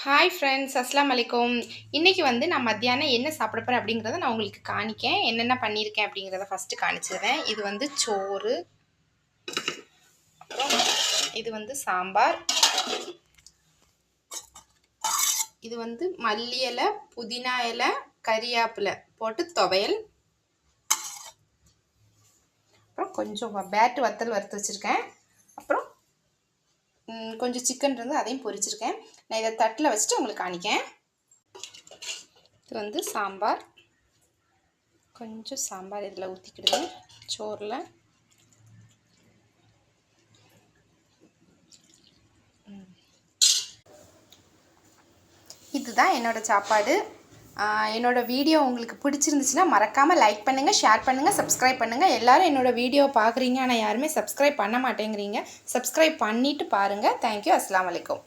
Hi friends, அஸ்ஸலாமு அலைக்கும். இன்னைக்கு நான் மத்தியானம் என்ன சாப்பிட போறேன் அப்படிங்கிறத நான் உங்களுக்கு காணிக்கேன். என்னென்ன பண்ணியிருக்கேன் அப்படிங்கிறத ஃபஸ்ட்டு காணிச்சிடுறேன். இது சோறு, அப்புறம் இது சாம்பார், இது மல்லி இலை, புதினா இலை, கறியாப்பிலை போட்டு துவையல், அப்புறம் கொஞ்சம் பேட்டு வத்தல் வறுத்து வச்சுருக்கேன். அப்புறம் கொஞ்சம் சிக்கன் அதையும் பொரிச்சிருக்கேன். நான் இதை தட்டில் வச்சுட்டு உங்களுக்கு காணிக்கேன். இது சாம்பார், கொஞ்சம் சாம்பார் இதில் ஊற்றிக்கிடுவேன் சோறில். இதுதான் என்னோடய சாப்பாடு. என்னோடய வீடியோ உங்களுக்கு பிடிச்சிருந்துச்சுன்னா மறக்காமல் லைக் பண்ணுங்கள், ஷேர் பண்ணுங்கள், சப்ஸ்கிரைப் பண்ணுங்கள். எல்லோரும் என்னோடய வீடியோ பார்க்குறீங்க, ஆனால் யாருமே சப்ஸ்கிரைப் பண்ண மாட்டேங்கிறீங்க. சப்ஸ்கிரைப் பண்ணிவிட்டு பாருங்கள். தேங்க்யூ. அஸ்ஸலாமு அலைக்கும்.